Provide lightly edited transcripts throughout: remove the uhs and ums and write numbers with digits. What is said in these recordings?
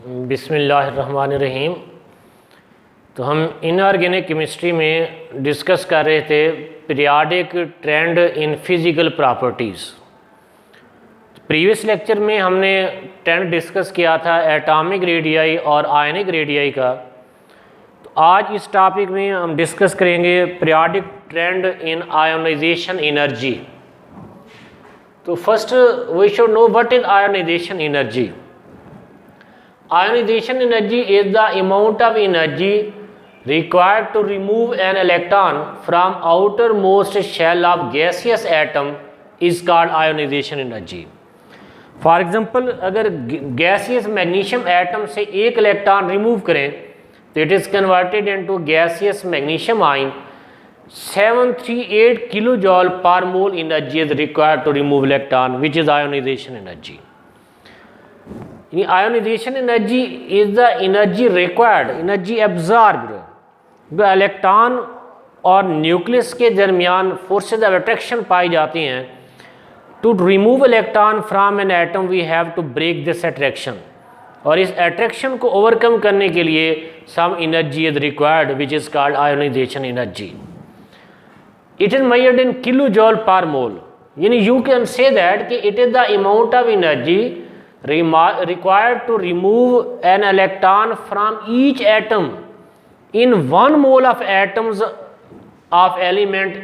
बिस्मिल्लाहिर्रहमानिर्रहीम। तो हम इनऑर्गेनिक केमिस्ट्री में डिस्कस कर रहे थे पीरियाडिक ट्रेंड इन फिज़िकल प्रॉपर्टीज़। प्रीवियस लेक्चर में हमने ट्रेंड डिस्कस किया था एटॉमिक रेडियाई और आयनिक रेडियाई का। तो आज इस टॉपिक में हम डिस्कस करेंगे periodic trend in ionization energy. तो first we should know what is ionization energy. Ionization energy is the amount of energy required to remove an electron from outermost shell of gaseous atom is called ionization energy. For example, अगर gaseous magnesium atom से एक electron remove करें तो it is converted into gaseous magnesium ion. 738 kilojoule per mole energy is required to remove electron, which is ionization energy. Ionization energy is the energy required, energy absorbed, जो electron और nucleus के दरमियान forces of attraction पाई जाती हैं। To remove electron from an atom we have to break this attraction, और इस attraction को ओवरकम करने के लिए some energy is required which is called ionization energy. It is measured in kilo जॉल per mole, यानी यू कैन से दैट कि it is the amount of energy required to remove an electron from each atom in 1 mole of atoms of element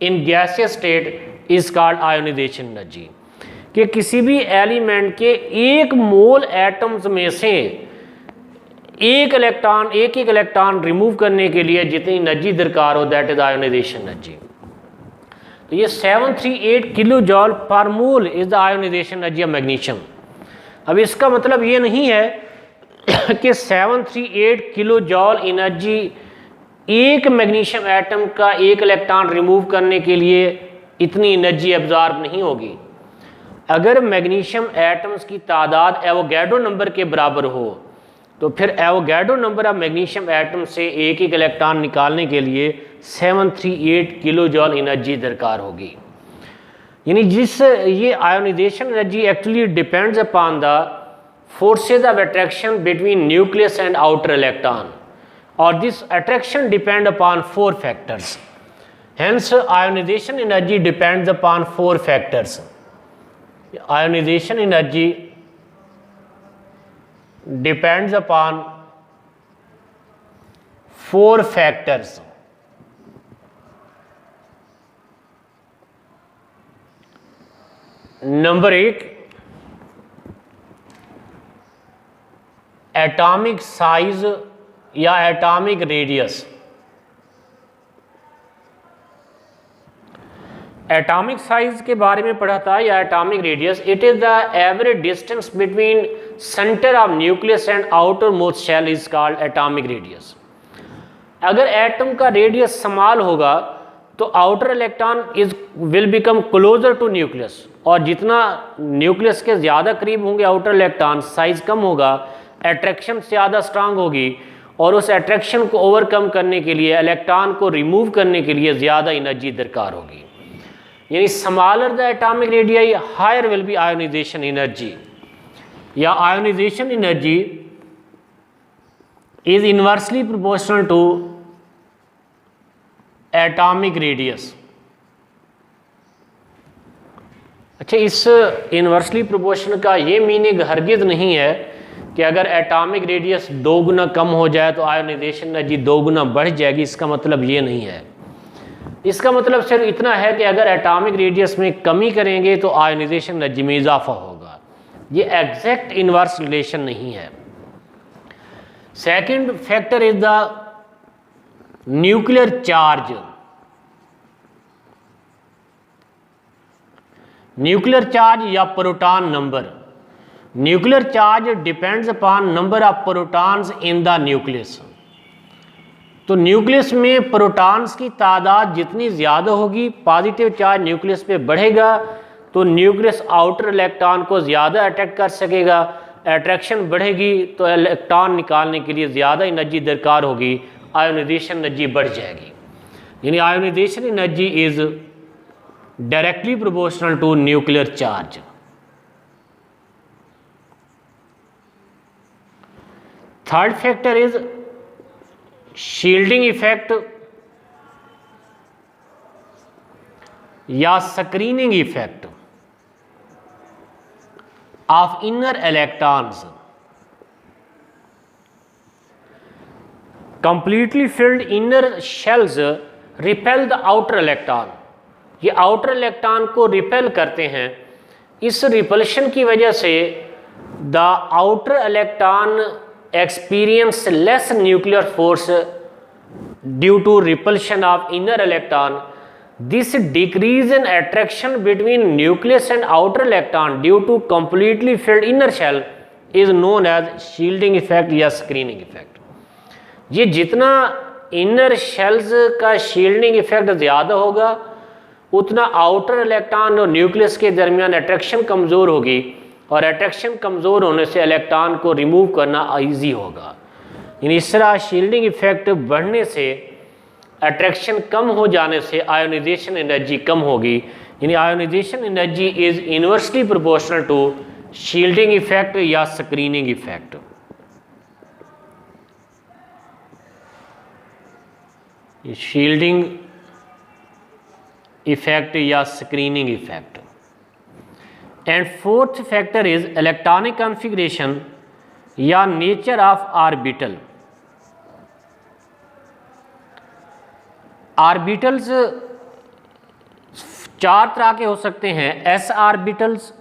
in gaseous state is called ionization energy। कि किसी भी element के एक मोल atoms में से एक एक इलेक्ट्रॉन रिमूव करने के लिए जितनी एनर्जी दरकार हो, दैट इज आयोनाइजेशन एनर्जी। तो ये 738 kilo जॉल per mole is the ionization energy of magnesium. अब इसका मतलब ये नहीं है कि 738 किलो जॉल एनर्जी एक मैग्नीशियम एटम का एक इलेक्ट्रॉन रिमूव करने के लिए इतनी एनर्जी एब्जॉर्ब नहीं होगी। अगर मैग्नीशियम एटम्स की तादाद एवोगैड्रो नंबर के बराबर हो तो फिर Avogadro number of magnesium atom से एक इलेक्ट्रॉन निकालने के लिए 738 किलो जॉल एनर्जी दरकार होगी। यानी ये ionization energy actually depends upon the forces of attraction between nucleus and outer electron, और this attraction depend upon 4 factors. Hence ionization energy depends upon 4 factors. Ionization energy depends upon 4 factors. Number 1, atomic size या atomic radius. Atomic size के बारे में पढ़ा था, या atomic radius, it is the average distance between centre of nucleus and outer most shell is called atomic radius. अगर atom का radius small होगा तो outer electron will become closer to nucleus, और जितना न्यूक्लियस के ज़्यादा करीब होंगे आउटर इलेक्ट्रॉन, साइज कम होगा, अट्रैक्शन ज़्यादा स्ट्रांग होगी, और उस अट्रैक्शन को ओवरकम करने के लिए, इलेक्ट्रॉन को रिमूव करने के लिए ज़्यादा एनर्जी दरकार होगी। यानी smaller the atomic radii higher will be ionization energy, या ionization energy is inversely proportional to atomic radius. अच्छा, इस इन्वर्सली प्रोपोर्शनल का ये मीनिंग हरगिज़ नहीं है कि अगर एटॉमिक रेडियस 2 गुना कम हो जाए तो आयोनाइजेशन एनर्जी 2 गुना बढ़ जाएगी। इसका मतलब ये नहीं है। इसका मतलब सिर्फ इतना है कि अगर एटॉमिक रेडियस में कमी करेंगे तो आयोनाइजेशन एनर्जी में इजाफा होगा। ये एग्जैक्ट इन्वर्स रिलेशन नहीं है। Second factor is the nuclear charge. Nuclear charge या proton number. Nuclear charge depends upon number of protons in the nucleus. तो न्यूक्लियस में प्रोटॉन्स की तादाद जितनी ज़्यादा होगी, पॉजिटिव चार्ज न्यूक्लियस पे बढ़ेगा तो न्यूक्लियस आउटर इलेक्ट्रॉन को ज़्यादा अट्रैक्ट कर सकेगा। अट्रैक्शन बढ़ेगी तो इलेक्ट्रॉन निकालने के लिए ज़्यादा एनर्जी दरकार होगी, आयोनाइजेशन एनर्जी बढ़ जाएगी। यानी ionization energy is directly proportional to nuclear charge. Third factor is shielding effect या screening effect of inner electrons. Completely filled inner shells repel the outer electron. ये आउटर इलेक्ट्रॉन को repel करते हैं। इस repulsion की वजह से the outer electron experience less nuclear force due to repulsion of inner electron. This decrease in attraction between nucleus and outer electron due to completely filled inner shell is known as shielding effect या screening effect। ये जितना inner shells का shielding effect ज़्यादा होगा उतना outer electron और nucleus के दरमियान अट्रैक्शन कमज़ोर होगी, और अट्रैक्शन कमज़ोर होने से इलेक्ट्रॉन को रिमूव करना ईजी होगा। यानी इस तरह शील्डिंग इफेक्ट बढ़ने से, अट्रैक्शन कम हो जाने से आयोनाइजेशन एनर्जी कम होगी। यानी ionization energy is inversely proportional to shielding effect या स्क्रीनिंग इफेक्ट। शील्डिंग इफेक्ट या screening effect. And fourth factor is electronic configuration या नेचर ऑफ ऑर्बिटल। ऑर्बिटल्स चार तरह के हो सकते हैं, S orbitals,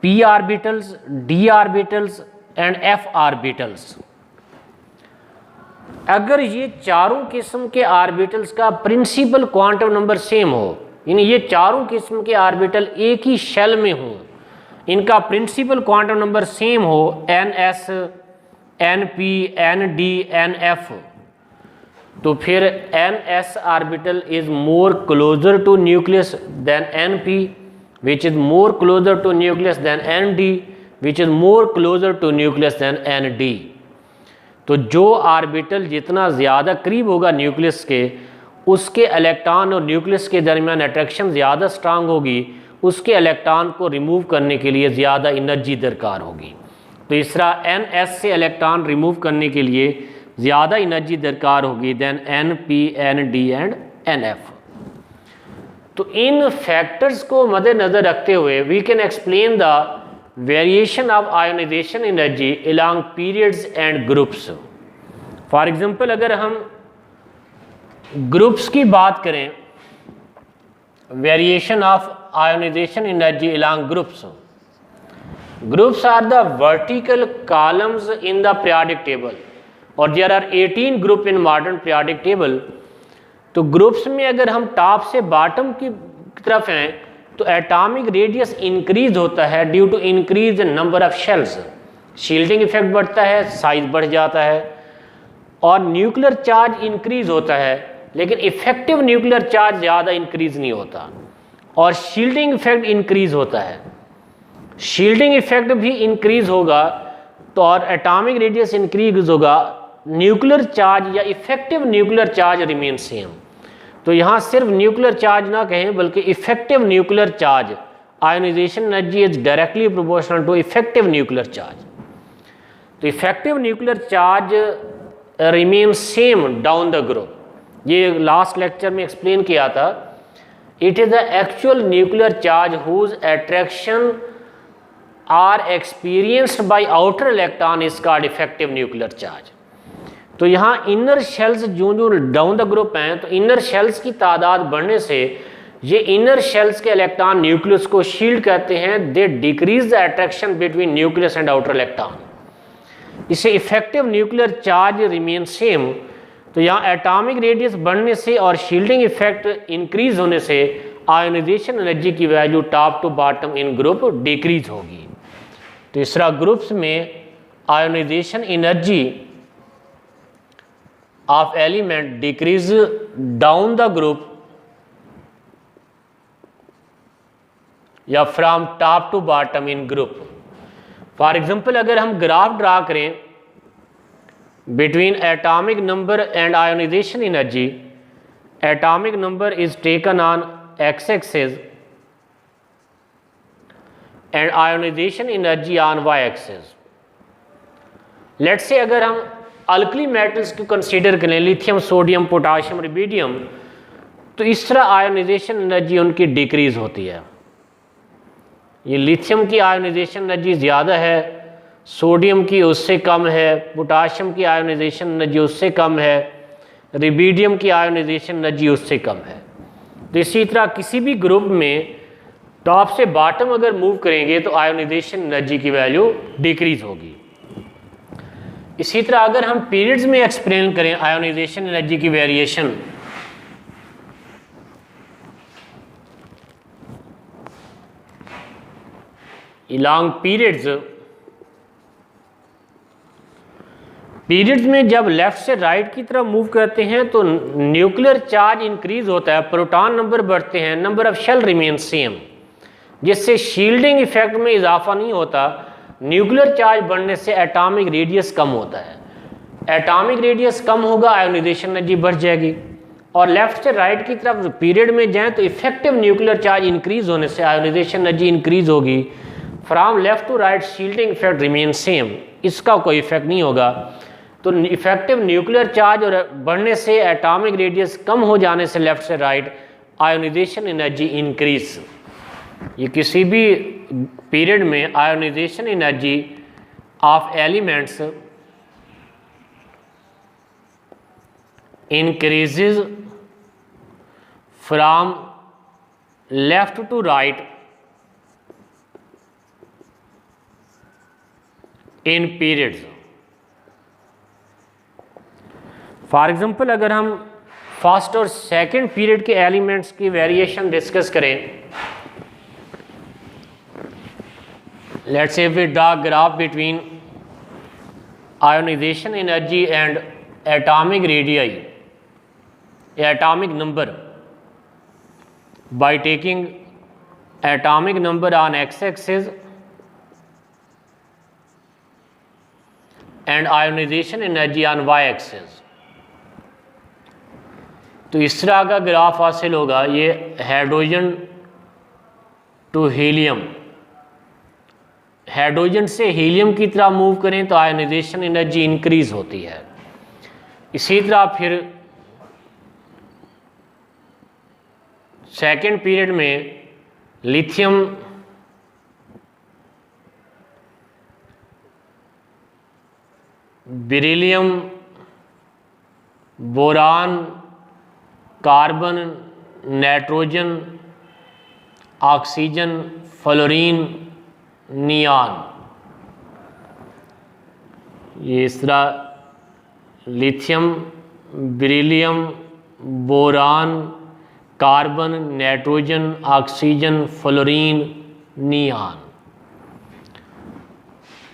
P orbitals, D orbitals and F orbitals. अगर ये चारों किस्म के ऑर्बिटल्स का प्रिंसिपल क्वांटम नंबर सेम हो, यानी ये चारों किस्म के ऑर्बिटल एक ही शेल में हों, इनका प्रिंसिपल क्वांटम नंबर सेम हो, N S, N P, N D, N F, तो फिर N S orbital is more closer to nucleus than N P, which is more closer to nucleus than N D, which is more closer to nucleus than N D. तो जो orbital जितना ज़्यादा करीब होगा nucleus के, उसके electron और nucleus के दरमियान अट्रैक्शन ज़्यादा स्ट्रांग होगी, उसके इलेक्ट्रॉन को रिमूव करने के लिए ज़्यादा एनर्जी दरकार होगी। तो इस तरह एन एस से इलेक्ट्रॉन रिमूव करने के लिए ज़्यादा एनर्जी दरकार होगी than N P, N D and N F. तो इन फैक्टर्स को मद्देनज़र रखते हुए we can explain the variation of ionization energy along periods and groups. For example अगर हम ग्रुप्स की बात करें, variation of ionization energy along groups. Groups are the vertical columns in the periodic table और there are 18 group in modern periodic table. तो groups में अगर हम टॉप से बॉटम की तरफ हैं तो एटॉमिक रेडियस इंक्रीज होता है due to increase number of shells. Shielding effect बढ़ता है, साइज बढ़ जाता है, और न्यूक्लियर चार्ज इंक्रीज होता है, लेकिन इफेक्टिव न्यूक्लियर चार्ज ज़्यादा इंक्रीज नहीं होता, और शील्डिंग इफेक्ट इंक्रीज होता है। शील्डिंग इफेक्ट भी इंक्रीज होगा तो और एटॉमिक रेडियस इंक्रीज होगा, न्यूक्लियर चार्ज या effective nuclear charge remain same. तो यहाँ सिर्फ न्यूक्लियर चार्ज ना कहें बल्कि effective nuclear charge, ionization energy is directly proportional to effective nuclear charge. तो effective nuclear charge remain same down the group. ये लास्ट लेक्चर में एक्सप्लेन किया था। It is the actual nuclear charge whose attraction are experienced by outer electron is called effective nuclear charge. तो यहाँ inner shells जो जो down the group हैं, तो इनर शेल्स की तादाद बढ़ने से ये इनर शेल्स के इलेक्ट्रॉन न्यूक्लियस को शील्ड करते हैं, they decrease the attraction between nucleus and outer electron. इससे effective nuclear charge remain same. तो यहाँ एटॉमिक रेडियस बढ़ने से और शील्डिंग इफेक्ट इंक्रीज होने से आयोनाइजेशन एनर्जी की value top to bottom in group decrease होगी। तो इस तरह ग्रुप्स में ionization energy of element decrease down the group या from top to bottom in group. For example अगर हम ग्राफ ड्रा करें between atomic number and ionization energy, atomic number is taken on X axis and ionization energy on y-axis. Let's say अगर हम alkali metals को consider करें, lithium, sodium, potassium, rubidium, तो इस तरह आयोनाइजेशन एनर्जी उनकी decrease होती है। ये लिथियम की आयोनाइजेशन एनर्जी ज़्यादा है, सोडियम की उससे कम है, पोटाशियम की आयोनाइजेशन एनर्जी उससे कम है, रुबिडियम की आयोनाइजेशन एनर्जी उससे कम है। तो इसी तरह किसी भी ग्रुप में टॉप से बॉटम अगर मूव करेंगे तो आयोनाइजेशन एनर्जी की वैल्यू डिक्रीज होगी। इसी तरह अगर हम पीरियड्स में एक्सप्लेन करें आयोनाइजेशन एनर्जी की वेरिएशन, लॉन्ग पीरियड्स में जब लेफ्ट से राइट की तरफ मूव करते हैं तो न्यूक्लियर चार्ज इंक्रीज होता है, प्रोटॉन नंबर बढ़ते हैं, number of shell remain same, जिससे शील्डिंग इफेक्ट में इजाफा नहीं होता। न्यूक्लियर चार्ज बढ़ने से एटॉमिक रेडियस कम होता है, एटॉमिक रेडियस कम होगा, आयोनाइजेशन एनर्जी बढ़ जाएगी। और लेफ्ट से राइट की तरफ पीरियड में जाएं तो इफेक्टिव न्यूक्लियर चार्ज इंक्रीज होने से आयोनाइजेशन एनर्जी इंक्रीज होगी। From left to right shielding effect remain same, इसका कोई इफेक्ट नहीं होगा। तो इफेक्टिव न्यूक्लियर चार्ज और बढ़ने से एटॉमिक रेडियस कम हो जाने से लेफ्ट से राइट आयोनाइजेशन एनर्जी इंक्रीज। ये किसी भी पीरियड में ionization energy of elements increases from left to right in periods. For example अगर हम फर्स्ट और सेकंड पीरियड के एलिमेंट्स की वेरिएशन डिस्कस करें, let's say we draw graph between ionization energy and atomic radii, atomic number by taking atomic number on x-axis and ionization energy on y-axis। तो इस तरह का ग्राफ हासिल होगा। ये हाइड्रोजन टू हीलियम, हाइड्रोजन से helium की तरह मूव करें तो आयोनाइजेशन एनर्जी इंक्रीज होती है। इसी तरह फिर सेकेंड पीरियड में lithium beryllium, boron, carbon, nitrogen, oxygen, fluorine, neon, ये इस तरह lithium, beryllium, boron, carbon, nitrogen, oxygen, fluorine, neon.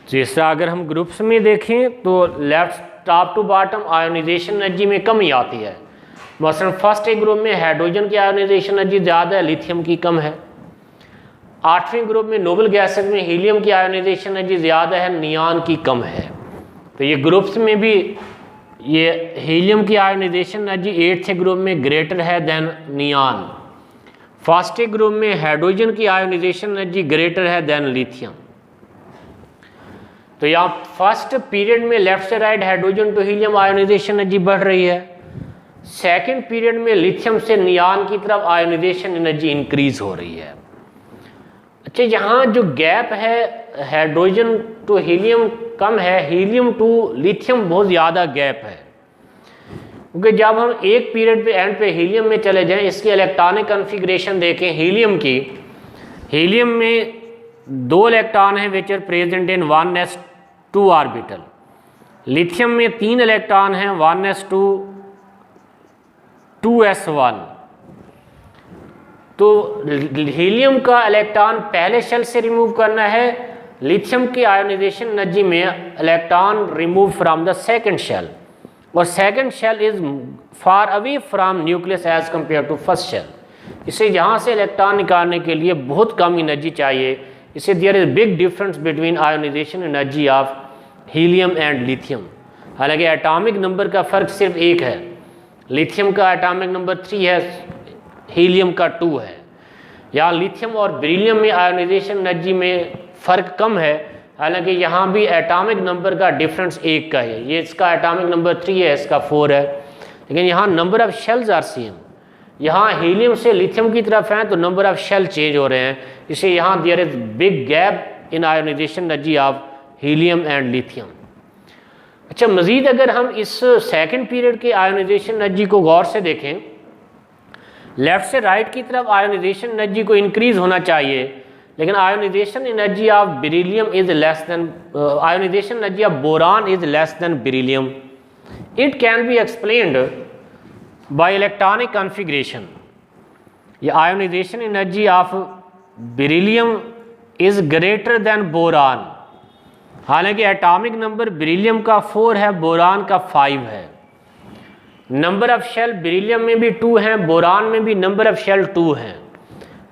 जिस तरह अगर हम ग्रुप्स में देखें तो left top to bottom ionization energy में कमी आती है। मसलन फर्स्ट एक ग्रुप में हाइड्रोजन की आयोनाइजेशन एनर्जी ज़्यादा है, लिथियम की कम है। आठवें ग्रुप में नोबल गैसेस में हीलियम की आयोनाइजेशन एनर्जी ज़्यादा है, नियान की कम है। तो ये ग्रुप्स में भी ये हीलियम की आयोनाइजेशन एनर्जी 8th ग्रुप में ग्रेटर है देन नियान। फर्स्ट ग्रुप में हाइड्रोजन की आयोनाइजेशन एनर्जी ग्रेटर है देन लिथियम। तो यहाँ फर्स्ट पीरियड में लेफ्ट से right hydrogen to helium ionization energy बढ़ रही है, सेकंड पीरियड में लिथियम से नियान की तरफ आयोनाइजेशन एनर्जी इंक्रीज हो रही है। अच्छा, यहाँ जो गैप है हाइड्रोजन टू हीलियम कम है, हीलियम टू लिथियम बहुत ज़्यादा गैप है। क्योंकि जब हम एक पीरियड पे एंड पे हीलियम में चले जाएं, इसकी इलेक्ट्रॉनिक कन्फिग्रेशन देखें हीलियम की, हीलियम में 2 इलेक्ट्रॉन हैं which are present in 1s2 orbital. Lithium में 3 इलेक्ट्रॉन हैं 1s2 2s1। तो हीलियम का इलेक्ट्रॉन पहले शेल से रिमूव करना है, लिथियम की आयोनाइजेशन एनर्जी में electron remove from the second shell, और second shell is far away from nucleus as compare to first shell. इसे यहाँ से इलेक्ट्रॉन निकालने के लिए बहुत कम एनर्जी चाहिए। इसे there is big difference between ionization energy of helium and lithium. हालांकि एटॉमिक नंबर का फ़र्क सिर्फ 1 है, लिथियम का एटॉमिक नंबर 3 है, हीलियम का 2 है। यहाँ लिथियम और बेरिलियम में आयोनाइजेशन एनर्जी में फ़र्क कम है, हालांकि यहाँ भी एटॉमिक नंबर का डिफरेंस एक का है, ये इसका एटॉमिक नंबर 3 है, इसका 4 है, लेकिन यहाँ number of shells are same. यहाँ हीलियम से लिथियम की तरफ हैं तो नंबर ऑफ शेल चेंज हो रहे हैं, इसलिए यहाँ there is big gap in ionization energy of helium and lithium. अच्छा, मज़ीद अगर हम इस सेकंड पीरियड के आयोनाइजेशन एनर्जी को गौर से देखें, लेफ़्ट से राइट की तरफ आयोनाइजेशन एनर्जी को इंक्रीज़ होना चाहिए, लेकिन ionization energy of beryllium is less than, ionization energy of boron is less than beryllium. It can be explained by electronic configuration. ये ionization energy of beryllium is greater than boron, हालांकि atomic number beryllium का 4 है, boron का 5 है। Number of shell beryllium में भी 2 हैं, boron में भी नंबर ऑफ शेल 2 हैं।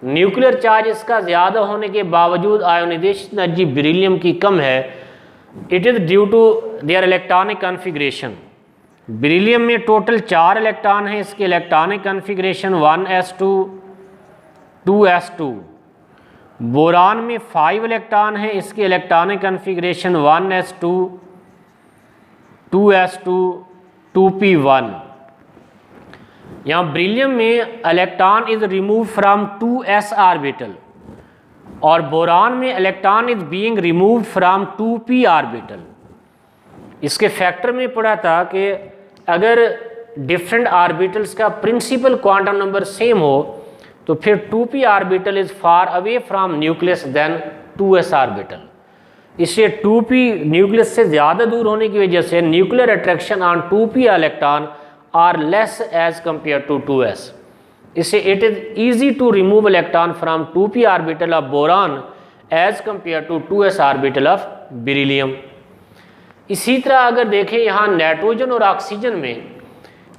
न्यूक्लियर चार्ज इसका ज़्यादा होने के बावजूद आयोनाइजेशन एनर्जी बेरिलियम की कम है। It is due to their electronic configuration. Beryllium में टोटल 4 इलेक्ट्रॉन हैं, इसके electronic configuration 1s2 2s2। Boron में 5 इलेक्ट्रॉन हैं, इसके electronic configuration 1s2 2s2 2p1। यहाँ बेरिलियम में electron is remove from 2s orbital और बोरान में electron is being remove from 2p orbital. इसके फैक्टर में पढ़ा था कि अगर डिफरेंट ऑर्बिटल्स का प्रिंसिपल क्वांटम नंबर सेम हो तो फिर 2p orbital is far away from nucleus than 2s orbital. इससे 2p न्यूक्लियस से ज़्यादा दूर होने की वजह से nuclear attraction on 2p electron are less as compare to 2s। इससे it is easy to remove electron from 2p orbital of boron as compare to 2s orbital of beryllium. इसी तरह अगर देखें यहाँ नाइट्रोजन और ऑक्सीजन में,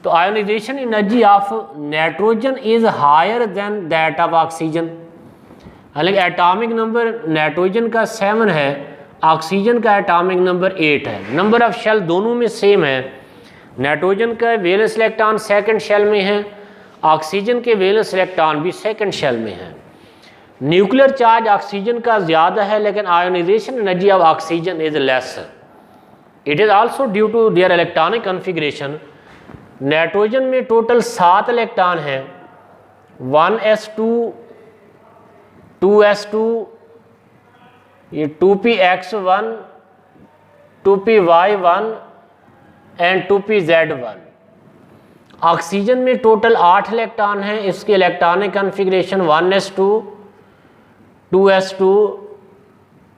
तो ionization energy of nitrogen is higher than that of oxygen. हालांकि एटॉमिक नंबर नाइट्रोजन का 7 है, ऑक्सीजन का एटॉमिक नंबर 8 है। नंबर ऑफ शेल दोनों में सेम है। नाइट्रोजन का वैलेंस इलेक्ट्रॉन सेकंड शेल में है, ऑक्सीजन के वैलेंस इलेक्ट्रॉन भी सेकंड शेल में है। न्यूक्लियर चार्ज ऑक्सीजन का ज़्यादा है, लेकिन ionization energy of oxygen is less. It is also due to their electronic configuration. Nitrogen में टोटल 7 इलेक्ट्रॉन हैं, 1s2 2s2 ये 2px1 2py1 and 2pz1। Oxygen में टोटल 8 इलेक्ट्रॉन हैं, इसके electronic configuration 1s2 2s2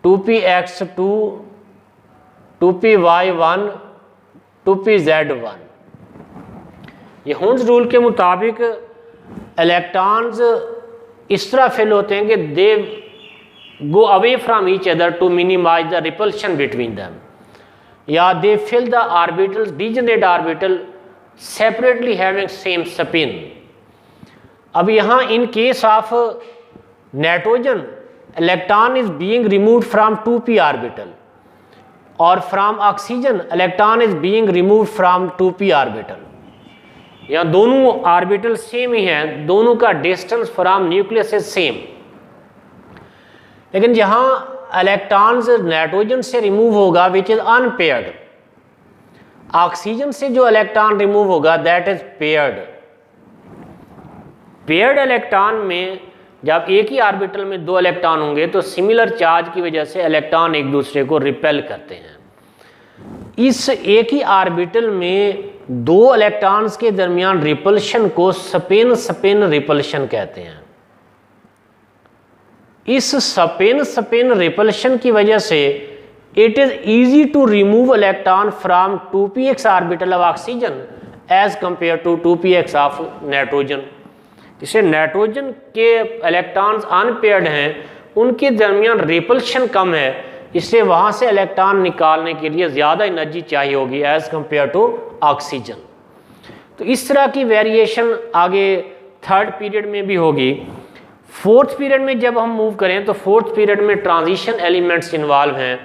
2px2 2py1 2pz1। ये हुंस rule के मुताबिक electrons इस तरह फिल होते हैं कि they go away from each other to minimize the repulsion between them, या they fill the orbitals degenerate orbital separately having same spin. अब यहाँ in case of nitrogen electron is being removed from 2p orbital और from oxygen electron is being removed from 2p orbital. यहाँ दोनों orbital same ही हैं, दोनों का distance from nucleus is same. लेकिन जहाँ इलेक्ट्रॉन्स नाइट्रोजन से रिमूव होगा विच इज अनपेयर्ड, ऑक्सीजन से जो इलेक्ट्रॉन रिमूव होगा that is paired. Paired electron में जब एक ही ऑर्बिटल में 2 इलेक्ट्रॉन होंगे तो सिमिलर चार्ज की वजह से इलेक्ट्रॉन एक दूसरे को रिपेल करते हैं। इस एक ही ऑर्बिटल में 2 इलेक्ट्रॉन्स के दरमियान रिपल्शन को स्पिन स्पिन रिपल्शन कहते हैं। इस स्पिन स्पिन रिपल्शन की वजह से it is easy to remove electron from 2px orbital of oxygen as compare to 2px of nitrogen. इसे नाइट्रोजन के इलेक्ट्रॉन्स अनपेयर्ड हैं, उनके दरमियान रिपल्शन कम है, इससे वहाँ से इलेक्ट्रॉन निकालने के लिए ज़्यादा एनर्जी चाहिए होगी एज कंपेयर टू ऑक्सीजन। तो इस तरह की वेरिएशन आगे थर्ड पीरियड में भी होगी। फोर्थ पीरियड में जब हम मूव करें तो फोर्थ पीरियड में ट्रांजिशन एलिमेंट्स इन्वॉल्व हैं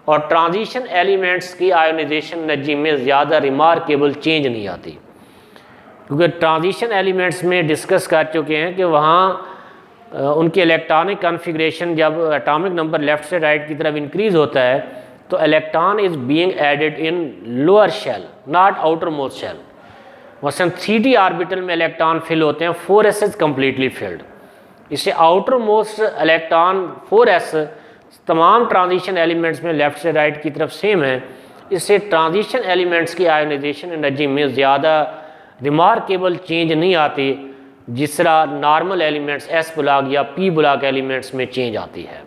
और ट्रांजिशन एलिमेंट्स की आयोनाइजेशन एनर्जी में ज़्यादा रिमार्केबल चेंज नहीं आती, क्योंकि ट्रांजिशन एलिमेंट्स में डिस्कस कर चुके हैं कि वहाँ उनकी इलेक्ट्रॉनिक कॉन्फ़िगरेशन जब एटॉमिक नंबर लेफ़्ट से राइट की तरफ इंक्रीज़ होता है तो electron is being added in lower shell not outer most shell. मसलन 3d ऑर्बिटल में इलेक्ट्रॉन फिल होते हैं, 4s इज कम्प्लीटली फिल्ड। इससे आउटर मोस्ट इलेक्ट्रॉन 4s तमाम ट्रांजिशन एलिमेंट्स में लेफ़्ट से राइट की तरफ सेम है। इससे ट्रांजिशन एलिमेंट्स की आयोनाइजेशन एनर्जी में ज़्यादा रिमार्केबल चेंज नहीं आती जिस तरह नॉर्मल एलिमेंट्स एस ब्लॉक या पी ब्लॉक एलिमेंट्स में चेंज आती है।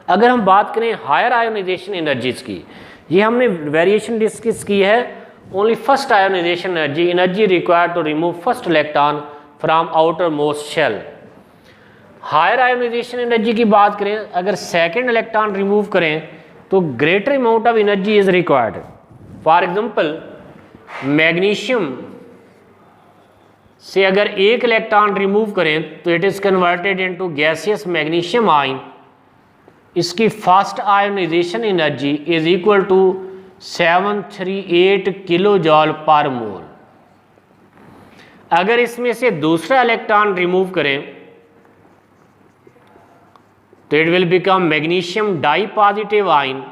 अगर हम बात करें हायर आयोनाइजेशन एनर्जीज़ की, ये हमने वेरिएशन डिस्कस की है only first ionization energy required to remove first electron from outer most shell. Higher ionization energy की बात करें, अगर सेकेंड इलेक्ट्रॉन रिमूव करें तो greater amount of energy is required. For example magnesium से अगर एक इलेक्ट्रॉन रिमूव करें तो it is converted into gaseous magnesium ion. इसकी first ionization energy is equal to 738 kilo जॉल per mole. अगर इसमें से दूसरा इलेक्ट्रॉन रिमूव करें तो it will become magnesium dipositive ion.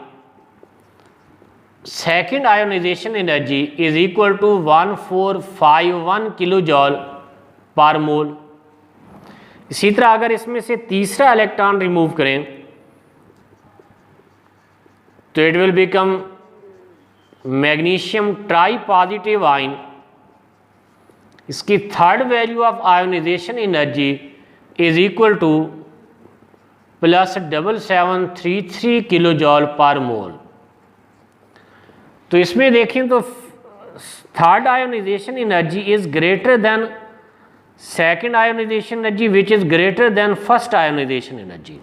Second ionization energy is equal to 1451 kilo जॉल per mole. इसी तरह अगर इसमें से तीसरा इलेक्ट्रॉन रिमूव करें तो it will become magnesium tri positive ion. इसकी third value of ionization energy is equal to +7733 kilo जॉल per mole. तो इसमें देखें तो third ionization energy is greater than second ionization energy which is greater than first ionization energy.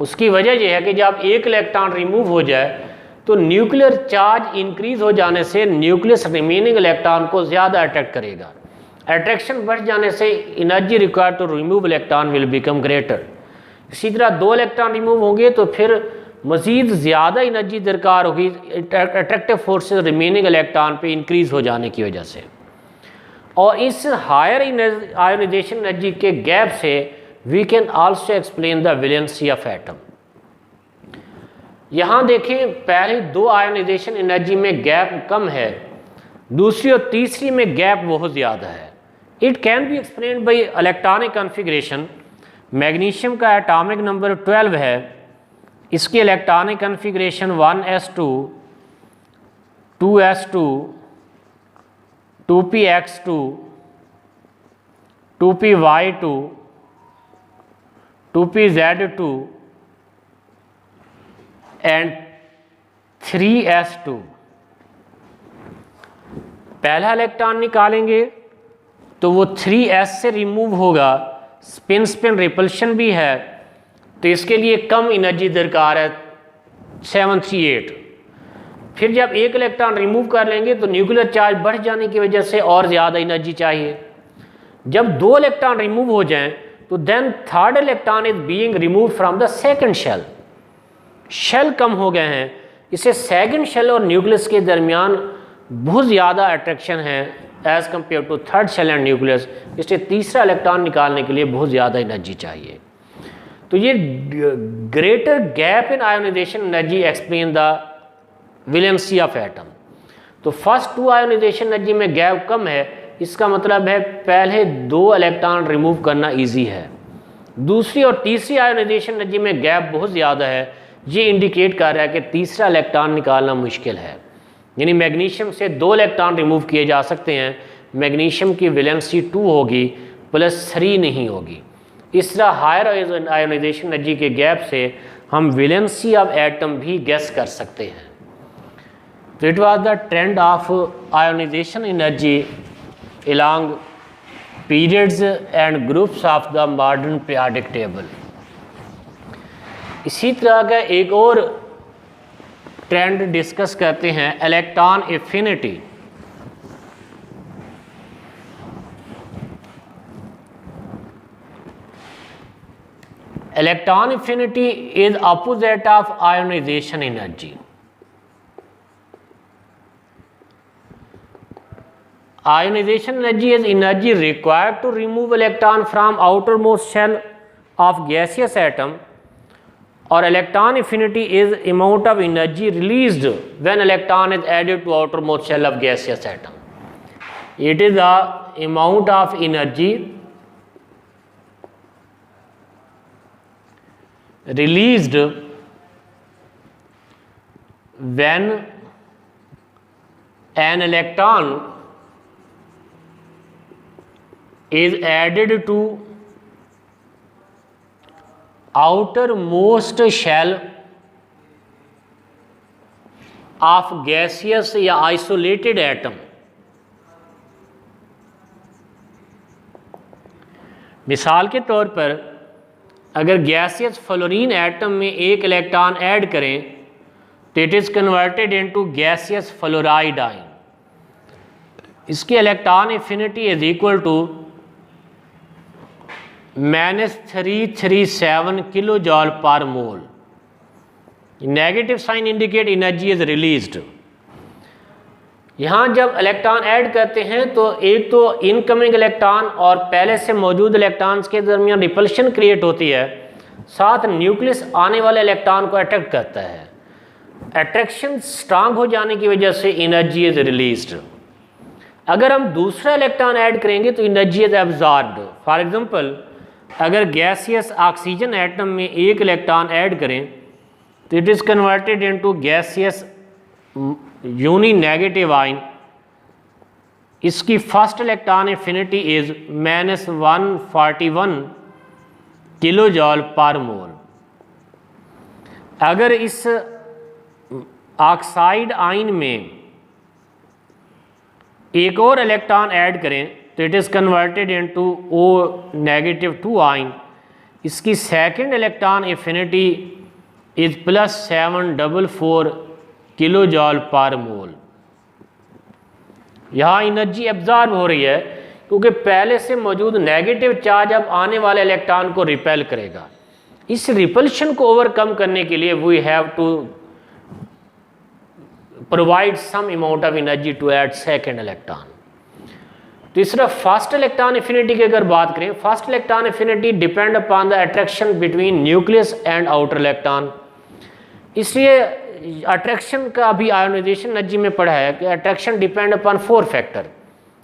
उसकी वजह यह है कि जब एक इलेक्ट्रॉन रिमूव हो जाए तो न्यूक्लियर चार्ज इंक्रीज हो जाने से न्यूक्लियस रिमेनिंग इलेक्ट्रॉन को ज़्यादा अट्रैक्ट करेगा। अट्रैक्शन बढ़ जाने से energy required to remove electron will become greater. इसी तरह दो इलेक्ट्रॉन रिमूव होंगे तो फिर मज़ीद ज़्यादा एनर्जी दरकार होगी अट्रैक्टिव फोर्सेस रिमेनिंग इलेक्ट्रॉन पे इंक्रीज़ हो जाने की वजह से। और इस हायर आयोनाइजेशन एनर्जी के गैप से we can also explain the valency of atom. यहाँ देखें पहले दो आयोनाइजेशन एनर्जी में गैप कम है, दूसरी और तीसरी में गैप बहुत ज़्यादा है। It can be explained by electronic configuration. Magnesium का एटॉमिक नंबर 12 है, इसकी electronic configuration 1s2 2s2 2px2 2py2 2pz2 and 3s2। पहला इलेक्ट्रॉन निकालेंगे तो वो 3s से रिमूव होगा, स्पिन स्पिन रिपल्शन भी है, तो इसके लिए कम एनर्जी दरकार है 738। फिर जब एक इलेक्ट्रॉन रिमूव कर लेंगे तो न्यूक्लियर चार्ज बढ़ जाने की वजह से और ज़्यादा एनर्जी चाहिए। जब दो इलेक्ट्रॉन रिमूव हो जाएं तो then third electron is being remove from the second shell. Shell कम हो गए हैं, इससे सेकंड शेल और न्यूक्लियस के दरमियान बहुत ज़्यादा अट्रैक्शन है as compare to third shell and nucleus. इससे तीसरा इलेक्ट्रॉन निकालने के लिए बहुत ज़्यादा एनर्जी चाहिए। तो ये greater gap in ionization energy explain the valency of atom. तो फर्स्ट टू आयोनाइजेशन एनर्जी में गैप कम है, इसका मतलब है पहले दो इलेक्ट्रॉन रिमूव करना इजी है। दूसरी और तीसरी आयोनाइजेशन एनर्जी में गैप बहुत ज़्यादा है, ये इंडिकेट कर रहा है कि तीसरा इलेक्ट्रॉन निकालना मुश्किल है। यानी मैग्नीशियम से दो इलेक्ट्रॉन रिमूव किए जा सकते हैं, मैग्नीशियम की वैलेंसी 2 होगी +3 नहीं होगी। इस तरह हायर आयोनाइजेशन एनर्जी के गैप से हम वैलेंसी ऑफ एटम भी गेस कर सकते हैं। तो it was the trend of ionization energy along periods and groups of the modern periodic table। इसी तरह का एक और ट्रेंड डिस्कस करते हैं, electron affinity. Electron affinity is opposite of ionization energy. Ionization energy is energy required to remove electron from outermost shell of gaseous atom, or electron affinity is amount of energy released when electron is added to outermost shell of gaseous atom. It is the amount of energy released when an electron is added to outermost shell of gaseous या isolated atom. मिसाल के तौर पर अगर gaseous fluorine atom में एक electron add करें तो it is converted into gaseous fluoride ion. इसकी electron affinity is equal to -337 kilo जॉल per mole. Negative sign indicate energy is released. यहाँ जब इलेक्ट्रॉन ऐड करते हैं तो एक तो इनकमिंग इलेक्ट्रॉन और पहले से मौजूद इलेक्ट्रॉन्स के दरमियान रिपल्शन क्रिएट होती है, साथ न्यूक्लियस आने वाले इलेक्ट्रॉन को अट्रैक्ट करता है. अट्रैक्शन स्ट्रांग हो जाने की वजह से एनर्जी इज रिलीज्ड. अगर हम दूसरा इलेक्ट्रॉन ऐड करेंगे तो energy is absorbed. For example अगर गैसियस ऑक्सीजन एटम में एक इलेक्ट्रॉन ऐड करें तो it is converted into gaseous uni negative ion. इसकी first electron affinity is -141 kilo जॉल per mole. अगर इस ऑक्साइड आयन में एक और इलेक्ट्रॉन ऐड करें तो it is converted into O-2 ion. इसकी second electron affinity is +744 kilo जॉल per mole. यहाँ एनर्जी एब्जॉर्ब हो रही है क्योंकि पहले से मौजूद नेगेटिव चार्ज अब आने वाले इलेक्ट्रॉन को रिपेल करेगा. इस रिपल्शन को ओवरकम करने के लिए we have to provide some amount of energy to add second electron. तीसरा फर्स्ट इलेक्ट्रॉन एफिनिटी की अगर बात करें, first electron affinity depend upon the attraction between nucleus and outer electron. इसलिए अट्रैक्शन का भी आयोनाइजेशन एनर्जी में पढ़ा है कि attraction depend upon 4 factor: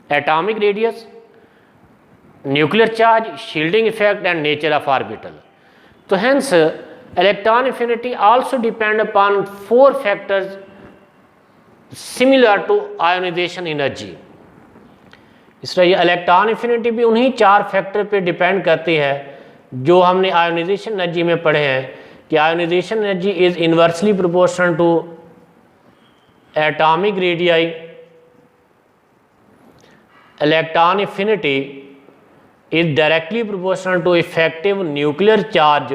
atomic radius, nuclear charge, shielding effect and nature of orbital. तो hence electron affinity also depend upon 4 factors similar to ionization energy. इसलिए electron affinity भी उन्हीं 4 फैक्टर पे डिपेंड करती है जो हमने आयोनाइजेशन एनर्जी में पढ़े हैं कि ionization energy is inversely proportional to atomic radii, electron affinity is directly proportional to effective nuclear charge,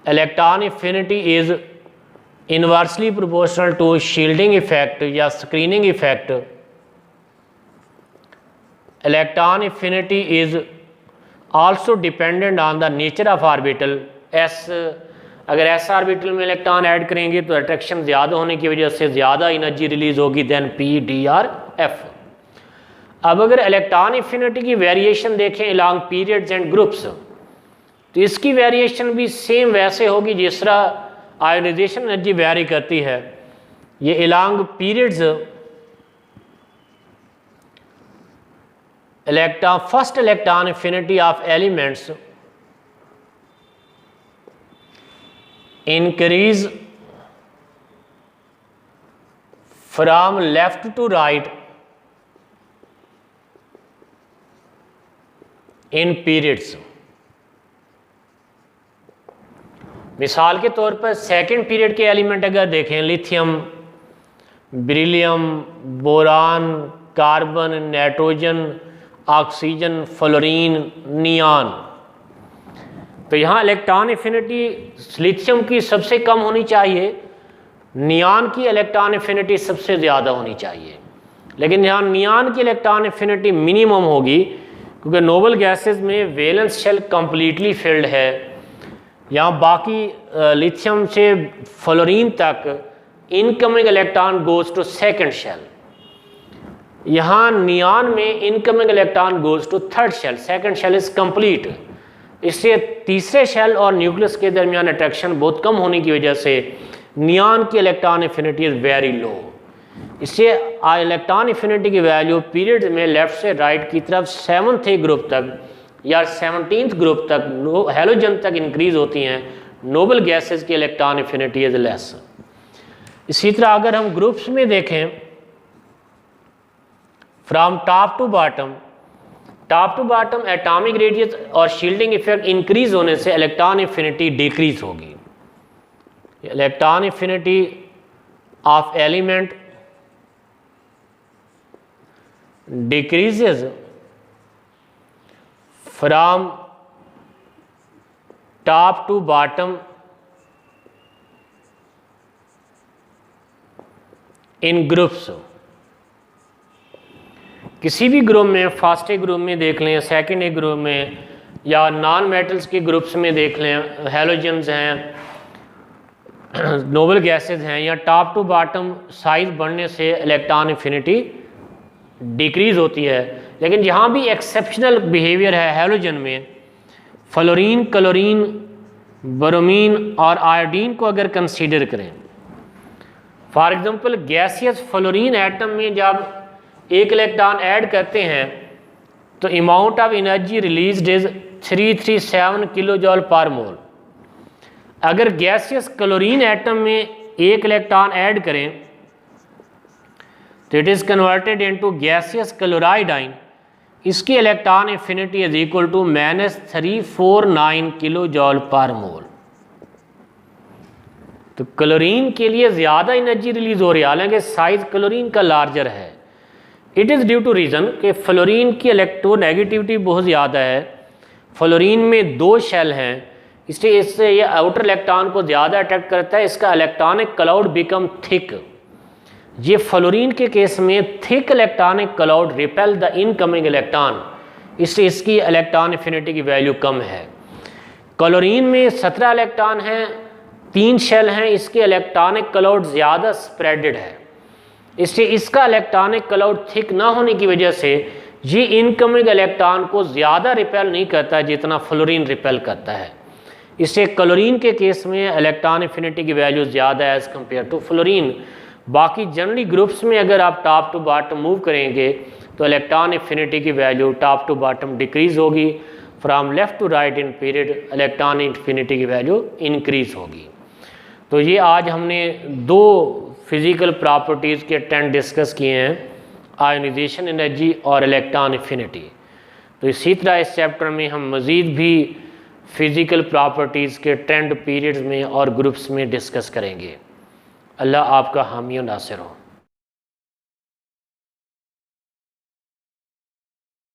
electron affinity is inversely proportional to shielding effect या screening effect, electron affinity is also dependent on the nature of orbital. अगर S orbital में electron add करेंगे तो attraction ज़्यादा होने की वजह से ज़्यादा एनर्जी रिलीज होगी देन P, D और F. अब अगर इलेक्ट्रॉन एफिनिटी की वेरिएशन देखें अलॉन्ग पीरियड्स एंड ग्रुप्स तो इसकी वेरिएशन भी सेम वैसे होगी जिस तरह आयोनाइजेशन एनर्जी वेरी करती है. ये along periods first electron affinity of elements increase from left to right in periods. मिसाल के तौर पर सेकेंड पीरियड के एलिमेंट अगर देखें, lithium, beryllium, boron, carbon, nitrogen, oxygen, fluorine, neon, तो यहाँ इलेक्ट्रॉन एफिनिटी लिथियम की सबसे कम होनी चाहिए, नियॉन की इलेक्ट्रॉन एफिनिटी सबसे ज़्यादा होनी चाहिए. लेकिन यहाँ नियॉन की इलेक्ट्रॉन एफिनिटी मिनिमम होगी क्योंकि नोबल गैसेस में वैलेंस शेल कम्प्लीटली फिल्ड है. यहाँ बाकी लिथियम से फ्लोरीन तक incoming electron goes to second shell. यहाँ नियान में incoming electron goes to third shell, second shell is complete. इससे तीसरे शेल और न्यूक्लियस के दरमियान अट्रैक्शन बहुत कम होने की वजह से नियान की electron affinity is very low. इससे इलेक्ट्रॉन एफिनिटी की वैल्यू पीरियड में लेफ्ट से राइट की तरफ 7th ग्रुप तक या 17th ग्रुप तक हेलोजन तक इंक्रीज होती हैं। नोबल गैसेस की इलेक्ट्रॉन एफिनिटी इज लेस। इसी तरह अगर हम ग्रुप्स में देखें from top to bottom atomic radius और शील्डिंग इफेक्ट इंक्रीज होने से इलेक्ट्रॉन एफिनिटी डिक्रीज होगी। Electron affinity of element decreases from top to bottom in groups। किसी भी ग्रुप में, फर्स्ट ग्रुप में देख लें, सेकंड ग्रुप में या नॉन मेटल्स के ग्रुप्स में देख लें, हेलोजन्स हैं, नोबल गैसेस हैं, या टॉप टू बॉटम साइज बढ़ने से इलेक्ट्रॉन एफिनिटी डिक्रीज होती है। लेकिन जहाँ भी एक्सेप्शनल बिहेवियर है हेलोजन में, फ्लोरीन, क्लोरीन, ब्रोमीन और आयोडीन को अगर कंसीडर करें, for example gaseous fluorine atom में जब एक इलेक्ट्रॉन ऐड करते हैं तो amount of energy released is 337 kilo जॉल per mole. अगर गैसियस क्लोरीन एटम में एक इलेक्ट्रॉन ऐड करें तो it is converted into gaseous chloride ion. इसकी electron affinity is equal to -349 kilo जॉल per mole. तो क्लोरीन के लिए ज़्यादा एनर्जी रिलीज हो रही है, हालांकि साइज क्लोरीन का लार्जर है। It is due to reason कि फ्लोरीन की इलेक्ट्रोनेगेटिविटी बहुत ज़्यादा है। फ्लोरीन में 2 शेल हैं, इसलिए इससे ये आउटर इलेक्ट्रॉन को ज़्यादा अट्रैक्ट करता है। इसका इलेक्ट्रॉनिक क्लाउड बिकम थिक। ये फ्लोरीन के केस में thick electronic cloud repel the incoming electron, इसलिए इसकी इलेक्ट्रॉन एफिनिटी की वैल्यू कम है। क्लोरीन में 17 इलेक्ट्रॉन हैं, 3 शेल हैं, इसके इलेक्ट्रॉनिक क्लाउड ज़्यादा स्प्रेडेड है, इसलिए इसका इलेक्ट्रॉनिक क्लाउड थिक ना होने की वजह से ये इनकमिंग इलेक्ट्रॉन को ज़्यादा रिपेल नहीं करता जितना फ्लोरीन रिपेल करता है। इससे क्लोरीन के केस में इलेक्ट्रॉन एफिनिटी की वैल्यू ज़्यादा है एज़ कम्पेयर टू फ्लोरीन। बाकी जनरली ग्रुप्स में अगर आप टॉप टू बॉटम मूव करेंगे तो इलेक्ट्रॉन एफिनिटी की value top to bottom decrease होगी, from left to right in period electron affinity की वैल्यू इंक्रीज होगी। तो ये आज हमने 2 फिज़िकल प्रॉपर्टीज़ के ट्रेंड डिस्कस किए हैं, आयोनाइजेशन एनर्जी और इलेक्ट्रॉन एफिनिटी। तो इसी तरह इस चैप्टर में हम मज़ीद भी फ़िज़िकल प्रॉपर्टीज़ के ट्रेंड पीरियड्स में और ग्रुप्स में डिस्कस करेंगे। अल्लाह आपका हामी और नासिर हो।